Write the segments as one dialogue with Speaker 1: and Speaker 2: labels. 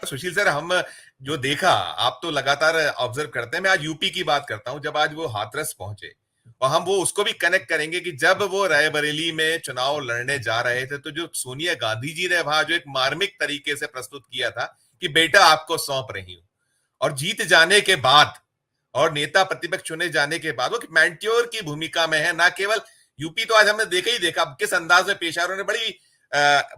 Speaker 1: सुशील sir, हम जो देखा, आप तो लगातार ऑब्जर्व करते हैं, मैं आज यूपी की बात करता हूं। जब आज वो हाथरस पहुंचे, और हम वो उसको भी कनेक्ट करेंगे कि जब वो रायबरेली में चुनाव लड़ने जा रहे थे, तो जो सोनिया गांधी जी ने वहां जो एक मार्मिक तरीके से प्रस्तुत किया था कि बेटा आपको सौंप रही हूं, और जीत जाने के बाद और नेता प्रतिपक्ष चुने जाने के बाद वो मैंट्योर की भूमिका में है। ना केवल यूपी, तो आज हमने देखा ही देखा किस अंदाज में पेश आ रहे, उन्होंने बड़ी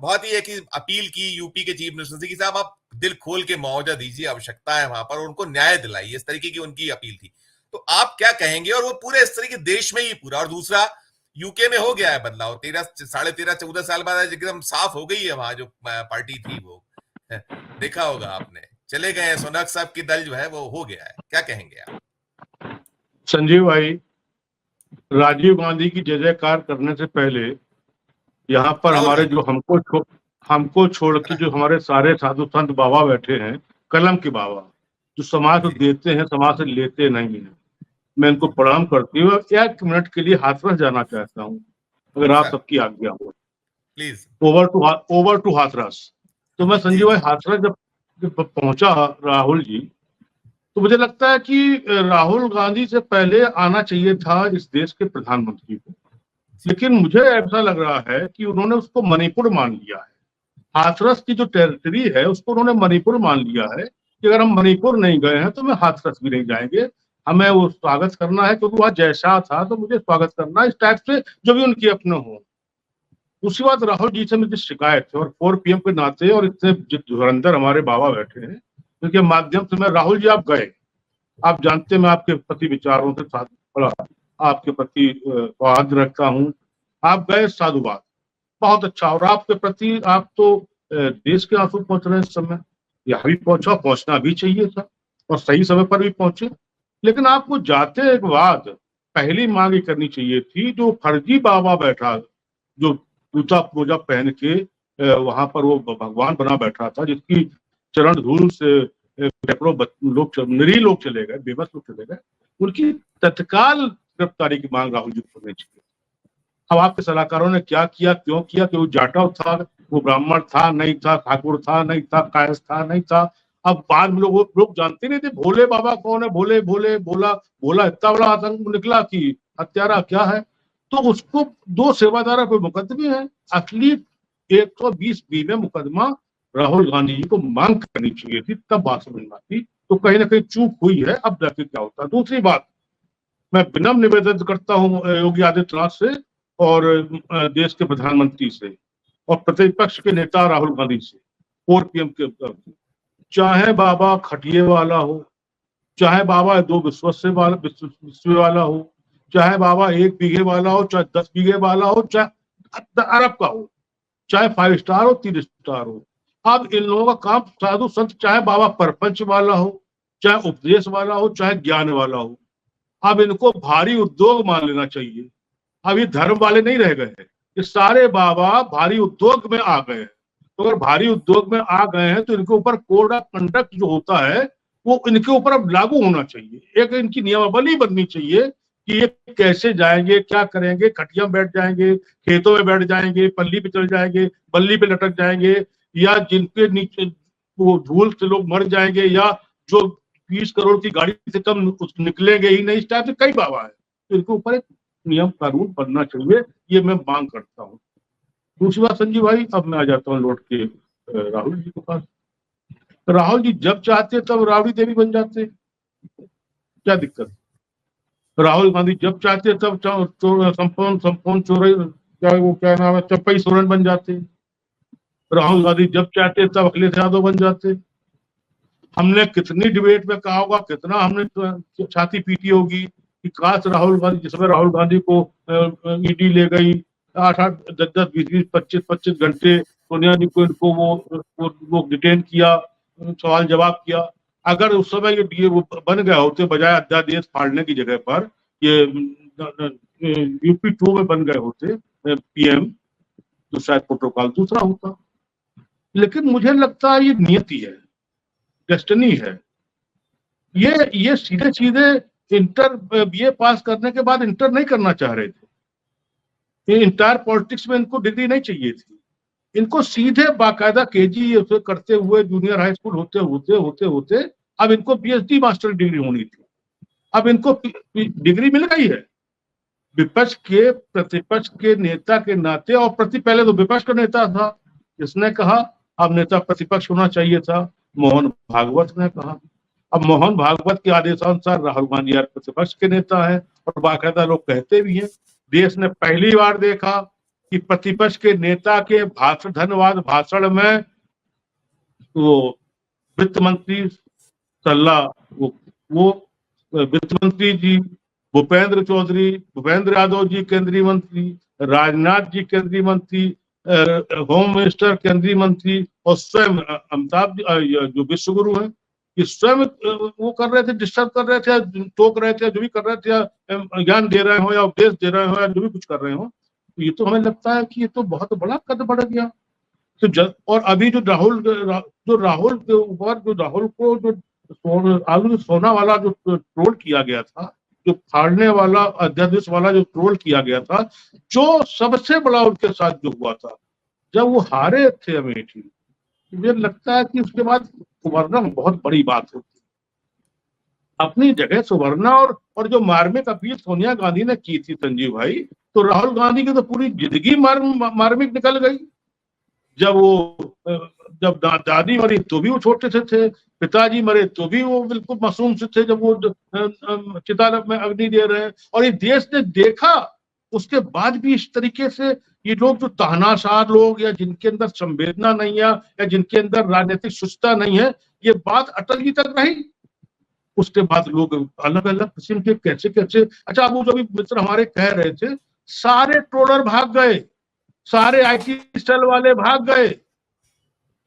Speaker 1: बहुत ही एक अपील की यूपी के चीफ मिनिस्टर से कि साहब आप दिल खोल के मुआवजा दीजिए, आवश्यकता है वहां पर, और उनको न्याय दिलाइए। इस तरीके की उनकी अपील थी। तो आप क्या कहेंगे? और वो पूरे इस तरीके देश में ही पूरा, और दूसरा यूके में हो गया है बदलाव, 13 साढ़े 13 14 साल बाद एकदम साफ हो गई है वहां जो पार्टी थी वो। देखा होगा आपने, चले गए हैं सोनक साहब की दल जो है वो हो गया है। क्या कहेंगे आप?
Speaker 2: संजीव भाई, राजीव गांधी की जय जयकार करने से पहले यहाँ पर हमारे जो हमको छोड़ के जो हमारे सारे साधु संत बाबा बैठे हैं, कलम के बाबा, जो समाज को देते हैं, समाज से लेते नहीं है, मैं इनको प्रणाम करती हूँ। 1 मिनट के लिए हाथरस जाना चाहता हूँ, अगर आप सबकी आज्ञा हो।
Speaker 1: प्लीज।
Speaker 2: Over to Hathras. तो मैं संजीव भाई हाथरस जब पहुंचा, राहुल जी, तो मुझे लगता है कि राहुल गांधी से पहले आना चाहिए था इस देश के प्रधानमंत्री को, लेकिन मुझे ऐसा लग रहा है कि उन्होंने उसको मणिपुर मान लिया है। हाथरस की जो टेरिटरी है उसको उन्होंने मणिपुर मान लिया है कि अगर हम मणिपुर नहीं गए हैं तो मैं हाथरस भी नहीं जाएंगे, हमें वो स्वागत करना है, क्योंकि वहां जैसा था तो मुझे स्वागत करना है, इस टाइप से जो भी उनकी अपने हो। दूसरी बात, राहुल जी से मुझे शिकायत है, और 4 PM के नाते और इतने धुरंधर हमारे बाबा बैठे हैं, उनके माध्यम से मैं, राहुल जी आप गए, आप जानते मैं आपके प्रति विचारों के साथ बड़ा आपके प्रति सौहार्द रखता हूँ, आप गए, साधुवाद, बहुत अच्छा। और आपके प्रति, आप तो देश के आंसू पहुंच रहे हैं इस समय, यहाँ भी पहुंचा, पहुंचना भी चाहिए था, और सही समय पर भी पहुंचे। लेकिन आपको जाते एक बाद पहली मांग करनी चाहिए थी, जो फर्जी बाबा बैठा, जो जूता मोजा पहन के वहां पर वो भगवान बना बैठा था, जिसकी चरण धूल से निरीह लोग चले गए, बेबस लोग चले गए, उनकी तत्काल गिरफ्तारी की मांग राहुल जी को करनी चाहिए। अब आपके सलाहकारों ने क्या किया, क्यों किया? कि वो जाटव था, वो ब्राह्मण था नहीं था, ठाकुर था नहीं था, कायस्थ था नहीं था। अब बाद में लोग जानते नहीं थे भोले बाबा कौन है, भोले भोले भोला भोला इतना बड़ा आतंक निकला कि हत्यारा क्या है। तो उसको 2 सेवादारों पे मुकदमे हैं, असली 120B में मुकदमा राहुल गांधी जी को मांग करनी चाहिए थी, तब बात समझ में आती। तो कहीं ना कहीं चूक हुई है, अब जाके क्या होता है। दूसरी बात, मैं विनम्र निवेदन करता हूँ योगी आदित्यनाथ से और देश के प्रधानमंत्री से और प्रतिपक्ष के नेता राहुल गांधी से, 4 PM के, चाहे बाबा खटिए वाला हो, चाहे बाबा 2 विश्व वाला हो, चाहे बाबा 1 बीघे वाला हो, चाहे 10 बीघे वाला हो, चाहे अरब का हो, चाहे 5 स्टार हो, 3 स्टार हो। अब इन लोगों का काम, साधु संत, चाहे बाबा परपंच वाला हो, चाहे उपदेश वाला हो, चाहे ज्ञान वाला हो, अब इनको भारी उद्योग मान लेना चाहिए। अब ये धर्म वाले नहीं रह गए हैं, ये सारे बाबा भारी उद्योग में आ गए हैं। तो अगर भारी उद्योग में आ गए हैं तो इनके ऊपर कोड ऑफ कंडक्ट जो होता है वो इनके ऊपर अब लागू होना चाहिए। एक इनकी नियमावली बननी चाहिए कि ये कैसे जाएंगे, क्या करेंगे, खटिया में बैठ जाएंगे, खेतों में बैठ जाएंगे, पल्ली पे चल जाएंगे, बल्ली पे लटक जाएंगे, या जिनके नीचे वो धूल से लोग मर जाएंगे, या जो 20 करोड़ की गाड़ी से कम निकलेंगे ही नहीं, इस टाइप से कई बाबा है। तो इनके ऊपर एक नियम कानून बनना चाहिए, ये मैं मांग करता हूँ। दूसरी बात संजीव भाई, अब मैं आ जाता हूँ लौट के राहुल जी के पास। राहुल जी जब चाहते तब राबड़ी देवी बन जाते, क्या दिक्कत? राहुल गांधी जब चाहते तब संपूर्ण चोर, क्या वो क्या नाम है, चप्पई सोरेन बन जाते। राहुल गांधी जब चाहते तब अखिलेश यादव बन जाते। हमने कितनी डिबेट में कहा होगा, कितना हमने छाती पीटी होगी कि काश राहुल गांधी, जिसमें राहुल गांधी को ईडी ले गई, 8-8, 10-10, 20-20, 25-25 घंटे सोनिया जी को इनको वो डिटेन किया, सवाल जवाब किया। अगर उस समय ये वो बन गए होते, बजाय अध्यादेश फाड़ने की जगह पर ये UP 2 में बन गए होते PM, तो शायद प्रोटोकॉल दूसरा होता। लेकिन मुझे लगता है ये नियति है, डेस्टिनी है। ये सीधे सीधे इंटर BA पास करने के बाद इंटर नहीं करना चाह रहे थे, ये इंटायर पॉलिटिक्स में इनको डिग्री नहीं चाहिए थी। इनको सीधे बाकायदा केजी करते हुए जूनियर हाई स्कूल होते होते होते होते अब इनको पीएचडी मास्टर डिग्री होनी थी। अब इनको डिग्री मिल गई है। विपक्ष के प्रतिपक्ष के नेता के नाते, और पहले तो विपक्ष का नेता था, इसने कहा अब नेता प्रतिपक्ष होना चाहिए था, मोहन भागवत ने कहा। अब मोहन भागवत के आदेशानुसार राहुल गांधी यार प्रतिपक्ष के नेता है, और बाकायदा लोग कहते भी हैं। देश ने पहली बार देखा कि प्रतिपक्ष के नेता के भाषण, धन्यवाद भाषण में वो वित्त मंत्री सलाह, वो वित्त मंत्री जी भूपेंद्र यादव जी केंद्रीय मंत्री, राजनाथ जी केंद्रीय मंत्री, होम मिनिस्टर केंद्रीय मंत्री, और स्वयं अमिताभ जो विश्वगुरु हैं, ये स्वयं वो कर रहे थे, डिस्टर्ब कर रहे थे, टोक रहे थे, जो भी कर रहे थे, ज्ञान दे रहे हो या उपदेश दे रहे हो या जो भी कुछ कर रहे हो। तो ये तो हमें लगता है कि ये तो बहुत बड़ा कद बढ़ गया। तो और अभी जो राहुल के ऊपर जो राहुल को जो आलू सोना वाला जो ट्रोल किया गया था, जो फाड़ने वाला अध्यादेश वाला जो ट्रोल किया गया था, जो सबसे बड़ा उनके साथ जो हुआ था जब वो हारे थे अमेठी, मुझे लगता है कि उसके बाद सुवर्ण बहुत बड़ी बात होती है। अपनी जगह सुवर्ण और जो मार्मिक अपील सोनिया गांधी ने की थी संजीव भाई, तो राहुल गांधी की तो पूरी जिंदगी मार्मिक निकल गई। जब दादी मरी तो भी वो छोटे से थे, पिताजी मरे तो भी वो बिल्कुल मासूम से थे जब वो चिता में अग्नि दे रहे हैं। और ये देश ने देखा, उसके बाद भी इस तरीके से ये लोग जो तानाशाह लोग, या जिनके अंदर संवेदना नहीं है, या जिनके अंदर राजनीतिक शुचिता नहीं है, ये बात अटल जी तक रही। उसके बाद लोग अलग अलग किस्म के कैसे कैसे, अच्छा वो जो भी मित्र हमारे कह रहे थे, सारे ट्रोलर भाग गए, सारे आईटी सेल वाले भाग गए,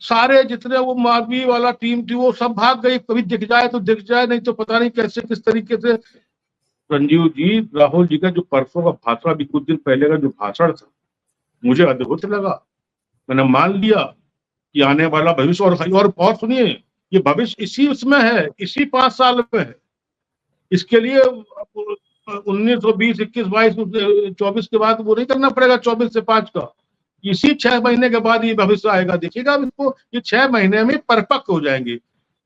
Speaker 2: सारे जितने वो मालवी वाला टीम थी वो सब भाग गई। कभी दिख जाए तो दिख जाए, नहीं तो पता नहीं कैसे किस तरीके से। संजीव जी, राहुल जी का जो परसों का भाषण, अभी कुछ दिन पहले का जो भाषण था, मुझे अद्भुत लगा। मैंने मान लिया कि आने वाला भविष्य, और सुनिए, ये भविष्य इसी उसमें है, इसी 5 साल में है। इसके लिए 19, 20, 21, 22, 24 के बाद वो नहीं करना पड़ेगा 24 से 5 का, इसी 6 महीने के बाद ये भविष्य आएगा। देखिएगा इसको, ये 6 महीने में परिपक्व हो जाएंगे।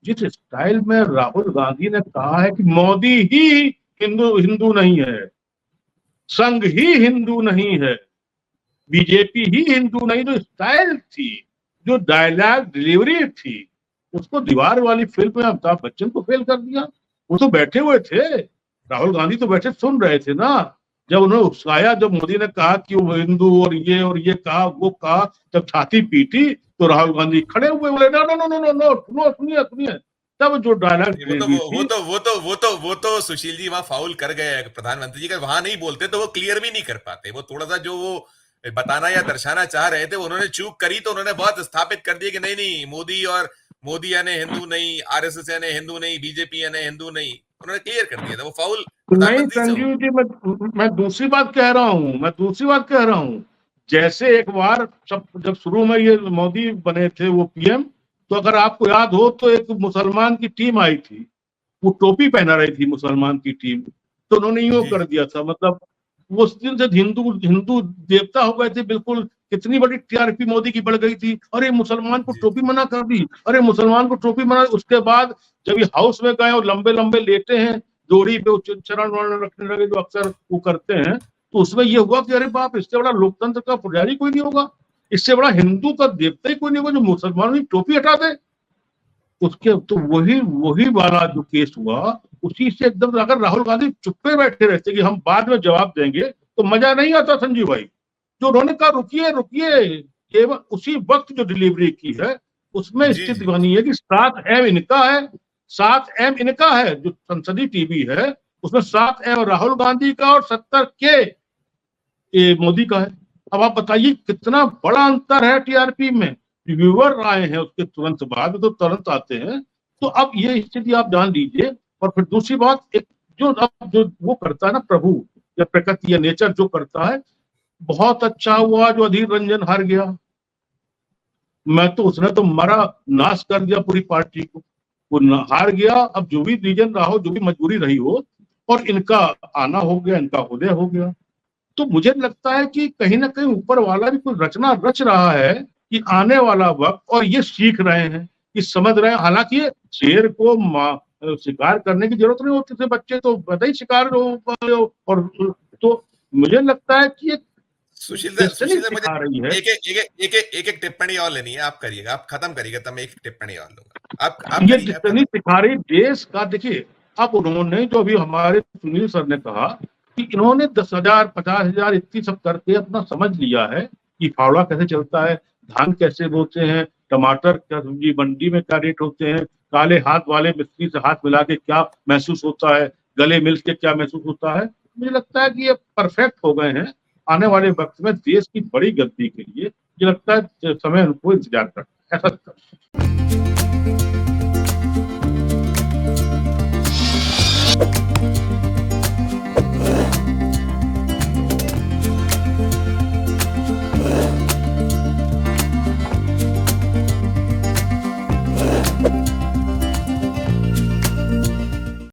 Speaker 2: जिस स्टाइल में राहुल गांधी ने कहा है कि मोदी ही हिंदू नहीं है, संघ ही हिंदू नहीं है, बीजेपी ही हिंदू नहीं, जो स्टाइल थी, जो डायलॉग डिलीवरी थी, उसको दीवार वाली फिल्म में अमिताभ बच्चन को फेल कर दिया। वो तो बैठे हुए थे, राहुल गांधी तो बैठे सुन रहे थे ना, जब उन्होंने उकसाया, जब मोदी ने कहा कि वो हिंदू और ये कहा वो कहा, जब छाती पीटी तो राहुल गांधी खड़े हुए, बोले no no no no no, सुनिए। तब जो डायलॉग
Speaker 1: वो तो सुशील जी वहां फाउल कर गए प्रधानमंत्री जी का, वहां नहीं बोलते तो वो क्लियर भी नहीं कर पाते। वो थोड़ा सा जो वो बताना या दर्शाना चाह रहे थे, उन्होंने चूक करी तो उन्होंने बहुत स्थापित कर दिया कि नहीं मोदी यानी हिंदू नहीं, आरएसएस यानी हिंदू नहीं, बीजेपी यानी हिंदू नहीं, उन्होंने क्लियर कर दिया था। वो फाउल
Speaker 2: नहीं संजीव जी, मैं दूसरी बात कह रहा हूँ। जैसे एक बार जब शुरू में ये मोदी बने थे वो पीएम, तो अगर आपको याद हो तो एक मुसलमान की टीम आई थी, वो टोपी पहना रही थी मुसलमान की टीम, तो उन्होंने यूं कर दिया था, मतलब वो उस दिन से हिंदू देवता हो गए थे बिल्कुल। कितनी बड़ी टीआरपी मोदी की बढ़ गई थी, अरे मुसलमान को टोपी मना कर दी, अरे मुसलमान को टोपी मना। उसके बाद जब ये हाउस में गए और लंबे लंबे लेटे हैं, जोड़ी पे चरण वरण रखने लगे जो अक्सर वो करते हैं, तो उसमें ये हुआ कि अरे बाप, इससे बड़ा लोकतंत्र का पुजारी कोई नहीं होगा, इससे बड़ा हिंदू का देवता ही कोई नहीं होगा जो मुसलमानों की टोपी हटा दे। उसके तो वही वाला जो केस हुआ, उसी से एकदम, अगर राहुल गांधी चुप्पे बैठे रहते कि हम बाद में जवाब देंगे, तो मजा नहीं आता संजीव भाई। जो उन्होंने कहा रुकिए, केवल उसी वक्त जो डिलीवरी की है उसमें स्थिति बनी है कि 7M इनका है, जो संसदीय टीवी है उसमें 7M राहुल गांधी का और 70K मोदी का है। अब आप बताइए कितना बड़ा अंतर है टीआरपी में। व्यूअर आए हैं उसके तुरंत बाद, तो तुरंत आते हैं। तो अब ये स्थिति आप जान लीजिए। और फिर दूसरी बात, एक जो वो करता है ना, प्रभु या प्रकृति या नेचर जो करता है, बहुत अच्छा हुआ जो अधीर रंजन हार गया। उसने तो मारा नाश कर दिया पूरी पार्टी को, वो हार गया। अब जो भी रीजन रहा हो, जो भी मजबूरी रही हो, और इनका आना हो गया, इनका उदय हो गया। तो मुझे लगता है कि कहीं ना कहीं ऊपर वाला भी कोई रचना रच रहा है कि आने वाला वक्त, और ये सीख रहे हैं, कि समझ रहे हैं। हालांकि ये शेर को शिकार करने की जरूरत नहीं होती थी, बच्चे तो पता ही शिकार और तो मुझे लगता है कि ये
Speaker 1: सुशील
Speaker 2: डेस्टिनी
Speaker 1: सर, मुझे
Speaker 2: सिखा रही है।
Speaker 1: एक टिप्पणी और लेनी है, आप करिएगा, आप खत्म करिएगा, तब मैं एक टिप्पणी और लूंगा। आप
Speaker 2: ये
Speaker 1: करिए, आप
Speaker 2: डेस्टिनी
Speaker 1: खत्म।
Speaker 2: सिखा रही देश का। देखिए, अब उन्होंने जो अभी हमारे सुनील सर ने कहा कि इन्होंने 10,000 50,000 इतनी सब करके अपना समझ लिया है कि फावड़ा कैसे चलता है, धान कैसे बोते हैं, टमाटर का सब्जी मंडी में क्या रेट होते हैं, काले हाथ वाले मिस्त्री से हाथ मिला के क्या महसूस होता है, गले मिल के क्या महसूस होता है। मुझे लगता है कि ये परफेक्ट हो गए हैं आने वाले वक्त में देश की बड़ी गलती के लिए। मुझे लगता है समय उनको इंतजार करता है, ऐसा लगता है।